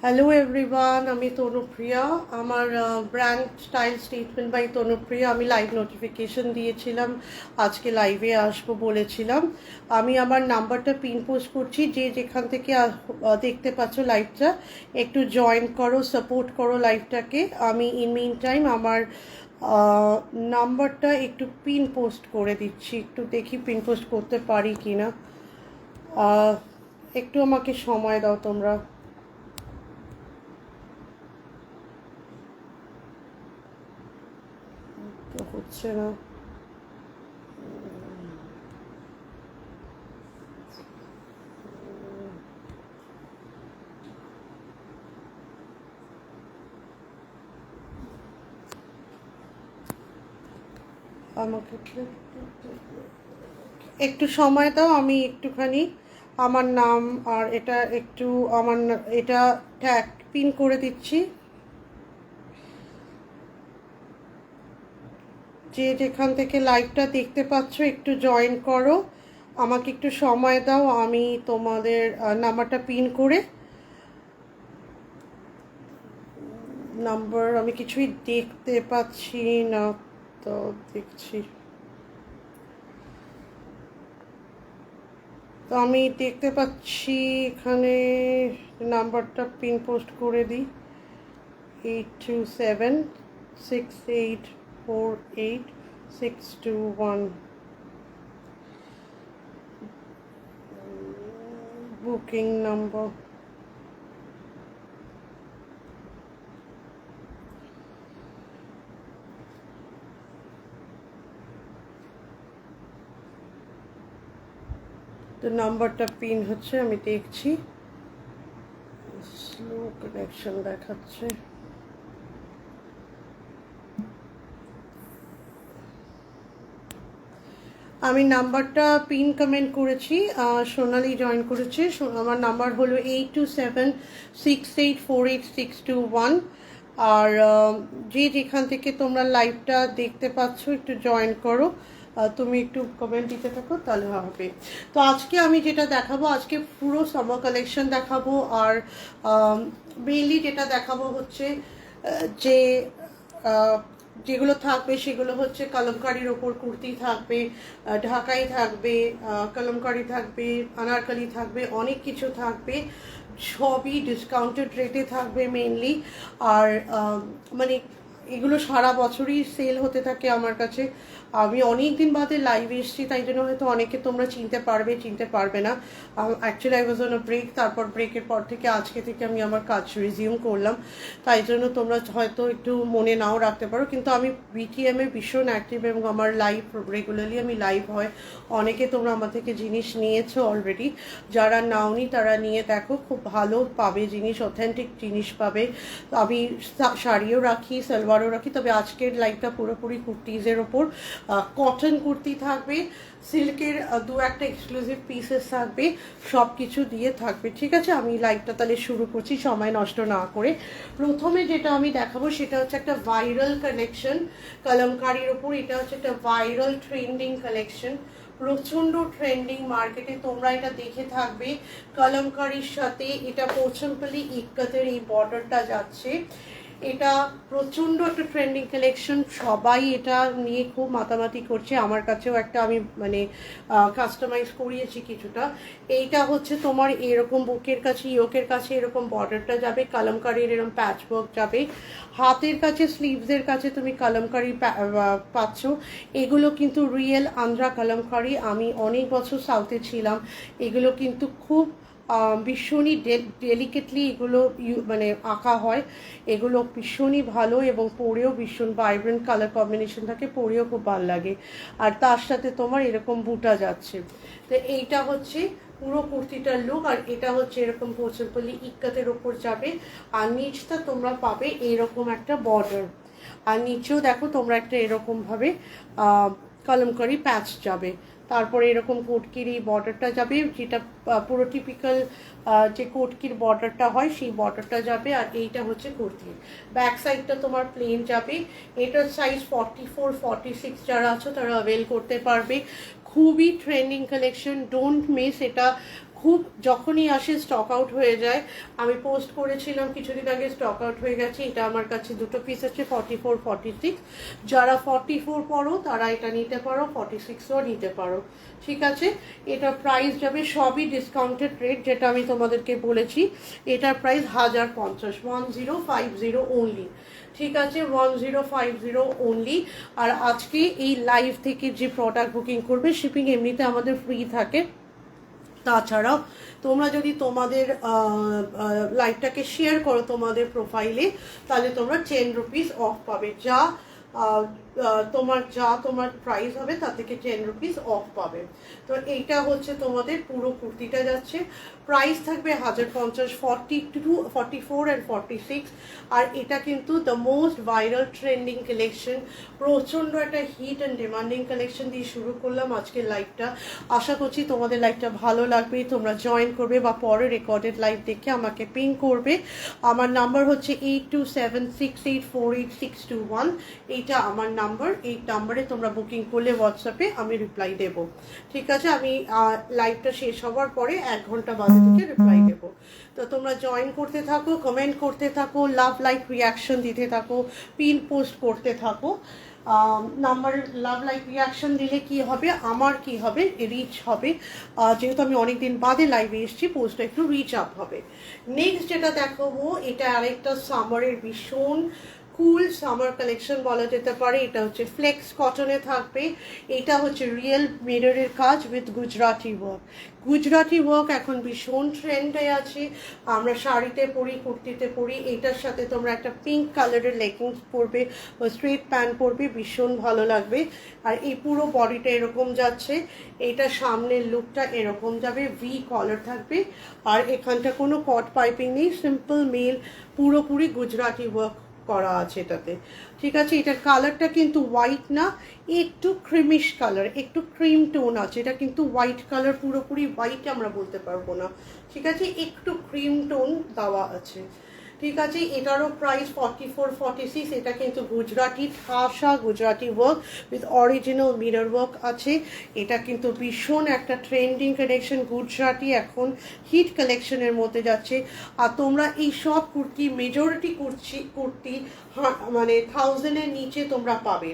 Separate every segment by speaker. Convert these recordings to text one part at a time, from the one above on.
Speaker 1: Hello everyone, আমি তনুপ্রিয়া। আমার brand style statement by তনুপ্রিয়া। আমি লাইভ নোটিফিকেশন দিয়েছিলাম, আজকে লাইভে আসবো বলেছিলাম। আমি আমার নাম্বারটা পিন পোস্ট করছি, যে যেখান থেকে দেখতে পাচ্ছ লাইভটা, একটু জয়েন করো, সাপোর্ট করো লাইভটাকে। আমি ইন মিন টাইম আমার নাম্বারটা একটু পিন পোস্ট করে দিচ্ছি, একটু দেখি পিন পোস্ট করতে পারি কি না। একটু আমাকে সময় দাও তোমরা। তো হচ্ছে না। আমাকে একটু সময় দাও, আমি একটুখানি আমার নাম আর এটা একটু এটা ট্যাগ পিন করে দিচ্ছি। যে যেখান থেকে লাইভটা দেখতে পাচ্ছ একটু জয়েন করো, আমাকে একটু সময় দাও, আমি তোমাদের নাম্বারটা পিন করে নাম্বার আমি কিছুই দেখতে পাচ্ছি না, তো দেখছি। তো আমি দেখতে পাচ্ছি এখানে নাম্বারটা পিন পোস্ট করে দিই, 8276848621। বুকিং নাম্বার তো নাম্বারটা পিন হচ্ছে, আমি দেখছি। স্লো কানেকশন দেখাচ্ছে। আমি নাম্বারটা পিন কমেন্ট করেছি, সোনালি জয়েন করেছে। আমার নাম্বার হলো 8276848621। আর যে যেখান থেকে তোমরা লাইভটা দেখতে পাচ্ছ একটু জয়েন করো, তুমি একটু কমেন্ট দিতে থাকো, তাহলে হবে। তো আজকে আমি যেটা দেখাবো, আজকে পুরো সামার কালেকশন দেখাবো। আর মেইনলি যেটা দেখাবো হচ্ছে যে যেগুলো থাকবে সেগুলো হচ্ছে কলমকারির ওপর কুর্তি থাকবে, ঢাকাই থাকবে, কলমকারি থাকবে, আনারকলি থাকবে, অনেক কিছু থাকবে। সবই ডিসকাউন্টেড রেটে থাকবে মেনলি। আর মানে এগুলো সারা বছরই সেল হতে থাকে আমার কাছে। আমি অনেক দিন বাদে লাইভ এসেছি, তাই জন্য হয়তো অনেকে তোমরা চিনতে পারবে, চিনতে পারবে না। Actually I was on a break, তারপর ব্রেকের পর থেকে আজকে থেকে আমি আমার কাজ রিজিউম করলাম, তাই জন্য তোমরা হয়তো একটু মনে নাও রাখতে পারো। কিন্তু আমি বিটিএমে ভীষণ অ্যাক্টিভ এবং আমার লাইভ রেগুলারলি আমি লাইভ হয়। অনেকে তোমরা আমার থেকে জিনিস নিয়েছো অলরেডি, যারা নাওনি তারা নিয়ে দেখো, খুব ভালো পাবে জিনিস, অথেন্টিক জিনিস পাবে। আমি শাড়িও রাখি, সালোয়ারও রাখি, তবে আজকের লাইভটা পুরোপুরি কুর্তিজের ওপর। কটন কুর্তি থাকবে, সিল্কের দু একটা এক্সক্লুসিভ পিসেস থাকবে, সব কিছু দিয়ে থাকবে। ঠিক আছে, আমি লাইভটা তাহলে শুরু করছি সময় নষ্ট না করে। প্রথমে যেটা আমি দেখাবো সেটা হচ্ছে একটা ভাইরাল কালেকশন কলমকারির ওপর। এটা হচ্ছে একটা ভাইরাল ট্রেন্ডিং কালেকশন, প্রচণ্ড ট্রেন্ডিং মার্কেটে, তোমরা এটা দেখে থাকবে। কলমকারির সাথে এটা পোচমপল্লি ইক্কাতের এই বর্ডারটা যাচ্ছে। এটা প্রচণ্ড একটা ট্রেন্ডিং কালেকশন, সবাই এটা নিয়ে খুব মাতামাতি করছে। আমার কাছেও একটা আমি মানে কাস্টমাইজ করিয়েছি কিছুটা। এইটা হচ্ছে তোমার এরকম বুকের কাছে, ইয়োকের কাছে এরকম বর্ডারটা যাবে, কলমকারির এরকম প্যাচ ওয়ার্ক যাবে, হাতের কাছে স্লিভসের কাছে তুমি কলমকারি পাচ্ছ। এগুলো কিন্তু রিয়েল আন্ধ্রা কলমকারি। আমি অনেক বছর সাউথে ছিলাম, এগুলো কিন্তু খুব ভীষণই ডেলিকেটলি এগুলো মানে আঁকা হয়। এগুলো ভীষণই ভালো এবং পরেও ভীষণ ভাইব্রেন্ট কালার কম্বিনেশন থাকে, পরেও খুব ভালো লাগে। আর তার সাথে তোমার এরকম বুটা যাচ্ছে। তো এইটা হচ্ছে পুরো কুর্তিটার লুক। আর এটা হচ্ছে এরকম পোচমপল্লি ইক্কাতের ওপর যাবে, আর নিচটা তোমরা পাবে এরকম একটা বর্ডার। আর নিচেও দেখো তোমরা একটা এরকমভাবে কলমকারি প্যাচ যাবে। তারপরে এরকম কোটকির এই বর্ডারটা যাবে, যেটা পুরো টিপিক্যাল যে কোটকির বর্ডারটা হয় সেই বর্ডারটা যাবে। আর এইটা হচ্ছে কুর্তির ব্যাক সাইডটা তোমার প্লেন যাবে। এটার সাইজ 44-46 যারা আছো তারা অ্যাভেল করতে পারবে। খুবই ট্রেন্ডিং কালেকশন, ডোন্ট মিস। এটা খুব যখনই আসে স্টক আউট হয়ে যায়। আমি পোস্ট করেছিলাম কিছুদিন আগে, স্টক আউট হয়ে গেছে। এটা আমার কাছে দুটো পিস আছে, 44, 46। যারা 44 পড়ো তারা এটা নিতে পারো, 46ও নিতে পারো, ঠিক আছে। এটার প্রাইস যাবে সবই ডিসকাউন্টেড রেট, যেটা আমি তোমাদেরকে বলেছি। এটার প্রাইস 1050, 1050 অনলি, ঠিক আছে, 1050 অনলি। আর আজকে এই লাইভ থেকে যে প্রোডাক্ট বুকিং করবে, শিপিং এমনিতে আমাদের ফ্রি থাকে। তাছাড়াও তোমরা যদি তোমাদের লাইভটাকে শেয়ার করো তোমাদের প্রোফাইলে, তাহলে তোমরা 10 রুপিস অফ পাবে। তোমার প্রাইস হবে তা থেকে 10 রুপিস অফ পাবে। তো এইটা হচ্ছে তোমাদের পুরো কুর্তিটা যাচ্ছে, প্রাইস থাকবে 1050, 42, 44 অ্যান্ড 46। আর এটা কিন্তু the most viral trending collection, প্রচণ্ড একটা হিট অ্যান্ড ডিমান্ডিং কালেকশন দিয়ে শুরু করলাম আজকের লাইভটা। আশা করছি তোমাদের লাইভটা ভালো লাগবে, তোমরা জয়েন করবে বা পরে রেকর্ডেড লাইভ দেখে আমাকে পিং করবে। আমার নাম্বার হচ্ছে 8276848621, এইটা আমার নাম্বার। এই নাম্বারে তোমরা বুকিং করলে হোয়াটসঅ্যাপে আমি রিপ্লাই দেব, ঠিক আছে। আমি লাইভটা শেষ হওয়ার পরে 1 ঘন্টা বাদে থেকে রিপ্লাই দেব। তো তোমরা জয়েন করতে থাকো, কমেন্ট করতে থাকো, লাভ লাইক রিয়াকশন দিতে থাকো, পিন পোস্ট করতে থাকো। নাম্বার লাভ লাইক রিয়াকশন দিলে কি হবে, আমার কি হবে, রিচ হবে। যেহেতু আমি অনেকদিন বাদে লাইভে এসেছি, পোস্টটা একটু রিচ আপ হবে। নেক্সট যেটা দেখাবো, এটা আরেকটা সামারের ভীষণ কুল সামার কালেকশন বলা যেতে পারে। এটা হচ্ছে ফ্লেক্স কটনে থাকবে। এটা হচ্ছে রিয়েল মিররের কাজ with Gujarati work. Gujarati work এখন ভীষণ ট্রেন্ডে আছে, আমরা শাড়িতে পরি, কুর্তিতে পরি। এটার সাথে তোমরা একটা পিঙ্ক কালারের লেগিংস পরবে ও স্ট্রেট প্যান্ট পরবে, ভীষণ ভালো লাগবে। আর এই পুরো বডিটা এরকম যাচ্ছে, এটা সামনের লুকটা এরকম যাবে, ভি কলার থাকবে। আর এখানটা কোনো কট পাইপিং নেই, সিম্পল মেল, পুরোপুরি গুজরাটি ওয়ার্ক করা আছে এটাতে, ঠিক আছে। এটার কালারটা কিন্তু হোয়াইট না, একটু ক্রিমিশ কালার, একটু ক্রিম টোন আছে। এটা কিন্তু হোয়াইট কালার, পুরোপুরি হোয়াইট আমরা বলতে পারবো না, ঠিক আছে, একটু ক্রিম টোন দেওয়া আছে, ঠিক আছে। এটারও প্রাইস 44, 46। এটা কিন্তু গুজরাটি ঠাসা Gujarati work with original mirror work আছে। এটা কিন্তু ভীষণ একটা ট্রেন্ডিং কালেকশন, গুজরাটি এখন হিট কালেকশনের মধ্যে যাচ্ছে। আর তোমরা এই সব কুর্তি, মেজরিটি কুর্তি মানে 1000-এর নিচে তোমরা পাবে।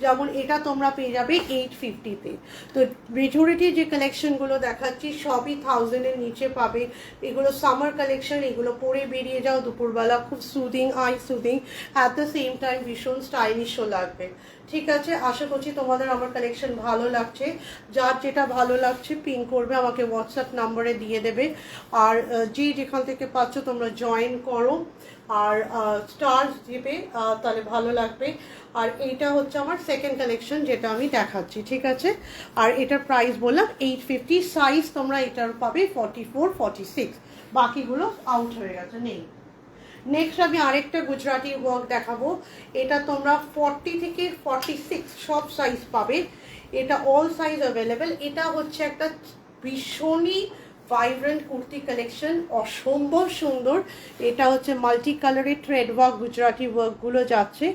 Speaker 1: যেমন এটা তোমরা পেয়ে যাবে 850-তে। তো মেজরিটি যে কালেকশনগুলো দেখাচ্ছি সবই 1000-এর নিচে পাবে। এগুলো সামার কালেকশন, এগুলো পরে বেরিয়ে যাও দুপুরবেলা, খুব soothing, I soothing, at the same time ভীষণ স্টাইলিশও লাগবে, ঠিক আছে। আশা করছি তোমাদের আমার কালেকশন ভালো লাগছে। যার যেটা ভালো লাগছে পিং করবে, আমাকে হোয়াটসঅ্যাপ নাম্বারে দিয়ে দেবে। আর যে যেখান থেকে পাচ্ছ তোমরা জয়েন করো আর স্টার্স দিবে, তাহলে ভালো লাগবে। আর এইটা হচ্ছে আমার সেকেন্ড কালেকশন যেটা আমি দেখাচ্ছি, ঠিক আছে। আর এটার প্রাইস বললাম 850, সাইজ তোমরা এটার পাবে 44, 46, বাকিগুলো আউট হয়ে গেছে, নেই। নেক্সট আমি আরেকটা গুজরাটি ওয়ার্ক দেখাবো। এটা তোমরা 40 থেকে 46 সব সাইজ পাবে, এটা অল সাইজ অ্যাভেলেবেল। এটা হচ্ছে একটা ভীষণই ভাইব্রেন্ট কুর্তি কালেকশন, অসম্ভব সুন্দর। এটা হচ্ছে মাল্টি কালারের থ্রেড ওয়ার্ক, গুজরাটি ওয়ার্কগুলো যাচ্ছে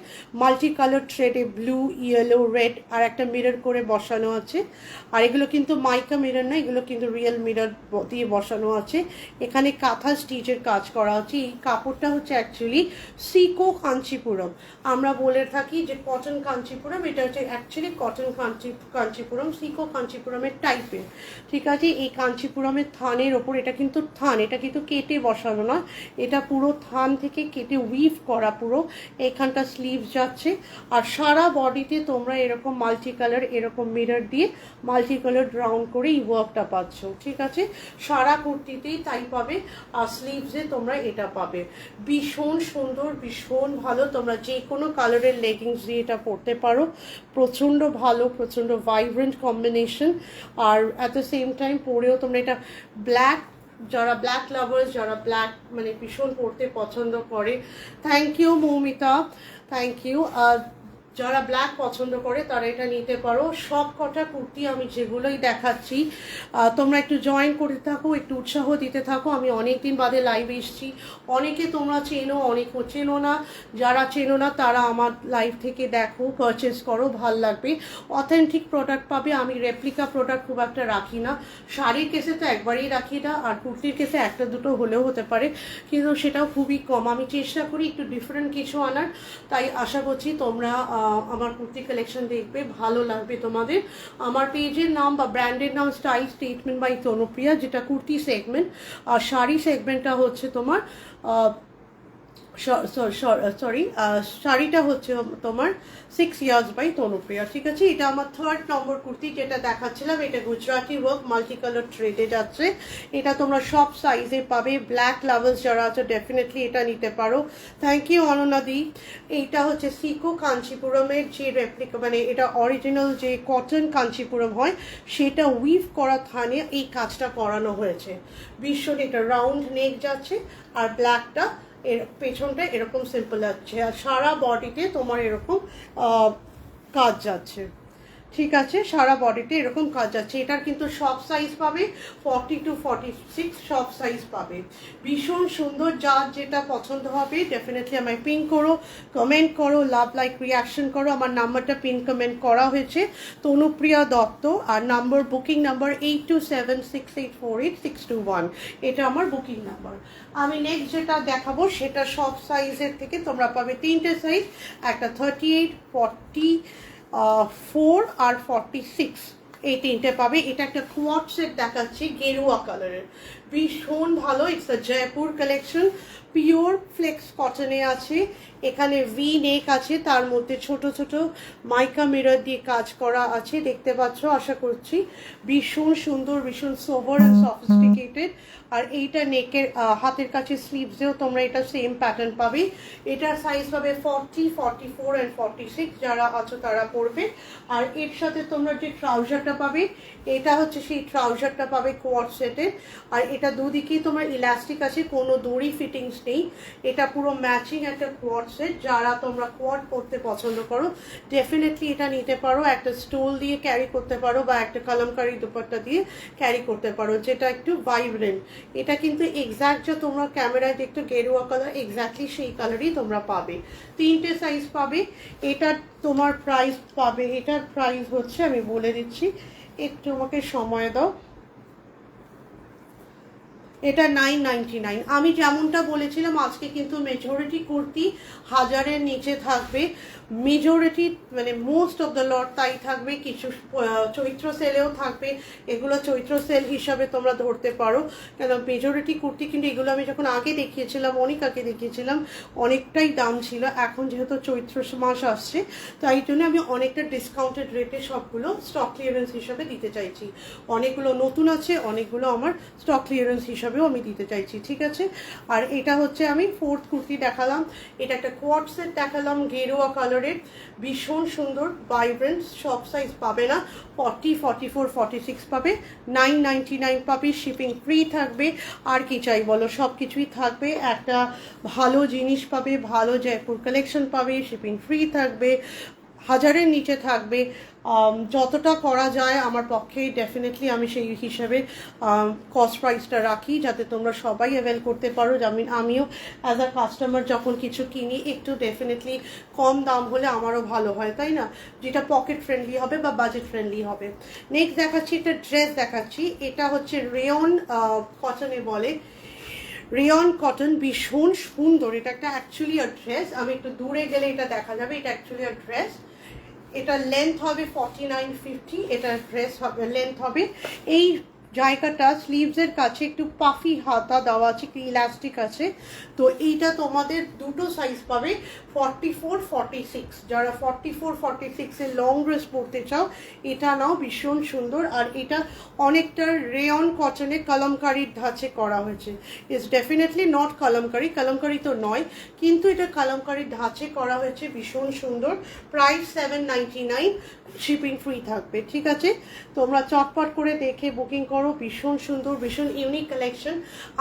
Speaker 1: মাল্টি কালার থ্রেডে, ব্লু, ইয়েলো, রেড, আর একটা মিরর করে বসানো আছে। আর এগুলো কিন্তু মাইকা মিরর না, এগুলো কিন্তু রিয়েল মিরর দিয়ে বসানো আছে। এখানে কাঁথা স্টিচের কাজ করা আছে। এই কাপড়টা হচ্ছে অ্যাকচুয়ালি সিকো কাঞ্চিপুরম, আমরা বলে থাকি যে কটন কাঞ্চিপুরম, এটা হচ্ছে অ্যাকচুয়ালি কটন কাঞ্চিপুরম, সিকো কাঞ্চিপুরমের টাইপের, ঠিক আছে। এই কাঞ্চিপুরমের থানের ওপর, এটা কিন্তু থান, এটা কিন্তু কেটে বসানো না, এটা পুরো থান থেকে কেটে উইভ করা পুরো। এখানটা স্লিভ যাচ্ছে। আর সারা বডিতে তোমরা এরকম মাল্টি কালার, এরকম মিরর দিয়ে মাল্টি কালার রাউন্ড করে এই ওয়ার্কটা পাচ্ছ, ঠিক আছে। সারা কুর্তিতেই তাই পাবে। আর স্লিভসে তোমরা এটা পাবে, ভীষণ সুন্দর, ভীষণ ভালো। তোমরা যে কোনো কালারের লেগিংস দিয়ে এটা পরতে পারো, প্রচণ্ড ভালো, প্রচণ্ড ভাইব্রেন্ট কম্বিনেশন। আর অ্যাট দ্য সেম টাইম পরেও তোমরা এটা ব্ল্যাক, যারা ব্ল্যাক লাভার্স, যারা ব্ল্যাক মানে ভীষণ পড়তে পছন্দ করে, thank you Moumita, thank you. যারা ব্ল্যাক পছন্দ করে তারা এটা নিতে পারো। সব কটা কুর্তি আমি যেগুলোই দেখাচ্ছি তোমরা একটু জয়েন করতে থাকো, একটু উৎসাহ দিতে থাকো। আমি অনেক দিন বাদে লাইভ এসেছি, অনেকে তোমরা চেনো, অনেক চেনো না। যারা চেনো না তারা আমার লাইভ থেকে দেখো, পারচেস করো, ভাল লাগবে। অথেন্টিক প্রোডাক্ট পাবে। আমি রেপ্লিকা প্রোডাক্ট খুব একটা রাখি না। শাড়ির কেসে তো একবারই রাখি না, আর কুর্তির কেসে একটা দুটো হলেও হতে পারে, কিন্তু সেটাও খুবই কম। আমি চেষ্টা করি একটু ডিফারেন্ট কিছু আনার, তাই আশা করছি তোমরা আমার কুর্তি কালেকশন দেখবে, ভালো লাগবে তোমাদের। আমার পেজের নাম বা ব্র্যান্ডের নাম স্টাইল স্টেটমেন্ট বাই তনুপ্রিয়া, যেটা কুর্তি সেগমেন্ট। আর শাড়ি সেগমেন্টটা হচ্ছে তোমার সরি শাড়িটা হচ্ছে তোমার 6 ইয়ার্স বাই তনুপ্রিয়া। ঠিক আছে, এটা আমার 3rd নম্বর কুর্তি যেটা দেখাচ্ছিলাম। এটা গুজরাটি ওয়ার্ক মাল্টি কালার থ্রেডে যাচ্ছে। এটা তোমরা সব সাইজে পাবে। ব্ল্যাক লাভার্স যারা আছে ডেফিনেটলি এটা নিতে পারো। থ্যাংক ইউ অননাদি। এইটা হচ্ছে সিকো কাঞ্চিপুরমের যে রেপ্লিকা, মানে এটা অরিজিনাল যে কটন কাঞ্চিপুরম হয় সেটা উইভ করা থানে এই কাজটা করানো হয়েছে। ভীষণ এটা রাউন্ড নেক যাচ্ছে, আর ব্ল্যাকটা এর পেছনটা এরকম সিম্পল যাচ্ছে, আর সারা বডিতে তোমার এরকম কাজ যাচ্ছে। ঠিক আছে, সারা বডিতে এরকম কাজ যাচ্ছে। এটার কিন্তু সব সাইজ পাবে, 40 to 46 সব সাইজ পাবে। ভীষণ সুন্দর। যার যেটা পছন্দ হবে ডেফিনেটলি আমায় পিন করো, কমেন্ট করো, লাভ লাইক রিয়াকশন করো। আমার নাম্বারটা পিন কমেন্ট করা হয়েছে, তনুপ্রিয়া দত্ত। আর নাম্বার, বুকিং নাম্বার 8276848621। এটা আমার বুকিং নাম্বার। আমি নেক্সট যেটা দেখাবো সেটা সব সাইজের থেকে তোমরা পাবে 3টে সাইজ, একটা 38, 40, 4 আর 46, এই 3টে পাবে। এটা একটা কোয়াড সেট দেখাচ্ছি গেরুয়া কালারের, ভীষণ ভালো। It's a Jaipur collection, pure flex কটনে আছে। এখানে ভি নেক আছে, তার মধ্যে ছোট ছোট মাইকা মিরর দিয়ে কাজ করা আছে, দেখতে পাচ্ছ আশা করছি। ভীষণ সুন্দর, ভীষণ সোভার অ্যান্ড সফিস্টিকেটেড। আর এইটা নেকের হাতের কাছে স্লিভসেও তোমরা এটা সেম প্যাটার্ন পাবে। এটার সাইজ পাবে 40, 44 অ্যান্ড 46, যারা আছো তারা পরবে। আর এর সাথে তোমরা যে ট্রাউজারটা পাবে, এটা হচ্ছে সেই ট্রাউজারটা পাবে কোয়াড সেটের। আর এটা দুদিকেই তোমার ইলাস্টিক আছে, কোনো দড়ি ফিটিংস নেই। এটা পুরো ম্যাচিং একটা কোয়াড সেট। যারা তোমরা কোয়াড পরতে পছন্দ করো ডেফিনেটলি এটা নিতে পারো। একটা স্টোল দিয়ে ক্যারি করতে পারো, বা একটা কলমকারি দুপাট্টা দিয়ে ক্যারি করতে পারো, যেটা একটু ভাইব্রেন্ট। এটা কিন্তু এক্স্যাক্ট যে তোমরা ক্যামেরায় দেখতে গেরুয়া কালার, এক্স্যাক্টলি সেই কালারই তোমরা পাবে। 3টে সাইজ পাবে। এটার তোমার প্রাইস পাবে, এটার প্রাইস হচ্ছে, আমি বলে দিচ্ছি, একটু আমাকে সময় দাও। এটা 999। আমি যেমনটা বলেছিলাম আজকে কিন্তু মেজরিটি কুর্তি 1000-এর নিচে থাকবে, মেজরিটি মানে মোস্ট অফ দ্য লট তাই থাকবে। কিছু চৈত্র সেলেও থাকবে, এগুলো চৈত্র সেল হিসাবে তোমরা ধরতে পারো। কেন মেজরিটি কুর্তি কিন্তু এগুলো আমি যখন আগে দেখিয়েছিলাম, অনেক আগে দেখিয়েছিলাম, অনেকটাই দাম ছিল। এখন যেহেতু চৈত্র মাস আসছে, তাই জন্য আমি অনেকটা ডিসকাউন্টেড রেটে সবগুলো স্টক ক্লিয়ারেন্স হিসাবে দিতে চাইছি। অনেকগুলো নতুন আছে, অনেকগুলো আমার স্টক ক্লিয়ারেন্স হিসাবেও আমি দিতে চাইছি। ঠিক আছে, আর এটা হচ্ছে আমি 4th কুর্তি দেখালাম। এটা একটা কোয়াড সেট দেখালাম গেরুয়া কালারের, ভীষণ সুন্দর, ভাইব্রেন্ট। সব সাইজ পাবে না, 40, 44, 46 পাবে। 999 পাবে, শিপিং ফ্রি থাকবে। আর কি চাই বলো, সব কিছুই থাকবে। একটা ভালো জিনিস পাবে, ভালো জয়পুর কালেকশন পাবে, শিপিং ফ্রি থাকবে, 1000-এর নিচে থাকবে। যতটা করা যায় আমার পক্ষে ডেফিনেটলি আমি সেই হিসাবে কস্ট প্রাইসটা রাখি, যাতে তোমরা সবাই অ্যাভেল করতে পারো। আমিও অ্যাজ আ কাস্টমার যখন কিছু কিনি, একটু ডেফিনেটলি কম দাম হলে আমারও ভালো হয়, তাই না? যেটা পকেট ফ্রেন্ডলি হবে বা বাজেট ফ্রেন্ডলি হবে। নেক্সট দেখাচ্ছি, একটা ড্রেস দেখাচ্ছি। এটা হচ্ছে রেয়ন কটনে বলে, রেয়ন কটন, ভীষণ সুন্দর। এটা একটা অ্যাকচুয়ালি ড্রেস, আমি একটু দূরে গেলে এটা দেখা যাবে। এটা অ্যাকচুয়ালি ড্রেস। এটা লেন্থ হবে 49-50, এটা ড্রেস হবে, লেন্থ হবে। এই জায়গাটা স্লিভসের কাছে একটু পাফি হাতা দেওয়া আছে, একটু ইলাস্টিক আছে। তো এইটা তোমাদের দুটো সাইজ পাবে, 44, 46। যারা 44, 46-এর লং ড্রেস পরতে চাও এটা নাও, ভীষণ সুন্দর। আর এটা অনেকটা রেয়ন কটনে কলমকারির ধাঁচে করা হয়েছে। It's definitely not kalamkari, kalamkari তো নয়, কিন্তু এটা কলমকারির ধাঁচে করা হয়েছে, ভীষণ সুন্দর। প্রাইস 799, শিপিং ফ্রি থাকবে। ঠিক আছে, তোমরা চটপট করে দেখে বুকিং পারো, ভীষণ সুন্দর, ভীষণ ইউনিক কালেকশন।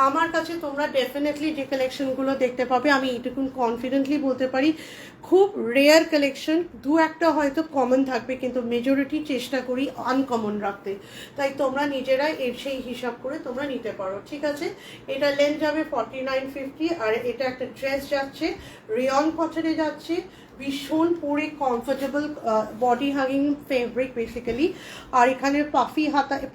Speaker 1: আমার কাছে তোমরা ডেফিনেটলি যে কালেকশনগুলো দেখতে পাবে, আমি এইটুকুন কনফিডেন্টলি বলতে পারি খুব রেয়ার কালেকশন, দু একটা হয়তো কমন থাকবে, কিন্তু মেজরিটি চেষ্টা করি আনকমন রাখতে। তাই তোমরা নিজেরাই এর সেই হিসাব করে তোমরা নিতে পারো, ঠিক আছে। এটা লেন্থ যাবে 49-50, আর এটা একটা ড্রেস যাচ্ছে রেয়ন কটনে যাচ্ছে, ভীষণ পরে comfortable, body hugging fabric basically. আর এখানে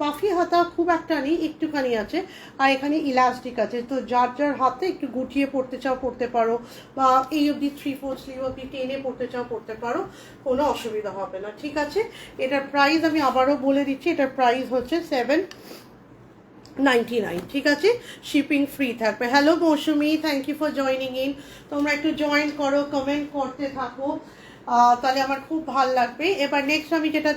Speaker 1: পাফি হাতা খুব একটা নেই, একটুখানি আছে, আর এখানে ইলাস্টিক আছে। তো যার যার হাতে একটু গুটিয়ে পড়তে চাও পড়তে পারো, বা এই অবধি 3/4 স্লিভ অবধি টেনে পড়তে চাও পড়তে পারো, কোনো অসুবিধা হবে না, ঠিক আছে। এটার প্রাইস আমি আবারও বলে দিচ্ছি, এটার প্রাইস হচ্ছে 799, ঠিক আছে, শিপিং ফ্রি থাকবে। Hello Mousumi, thank you for joining in. তোমরা একটু জয়েন করো, কমেন্ট করতে থাকো, তাহলে আমার খুব ভালো লাগবে। এবার নেক্সট আমি যেটা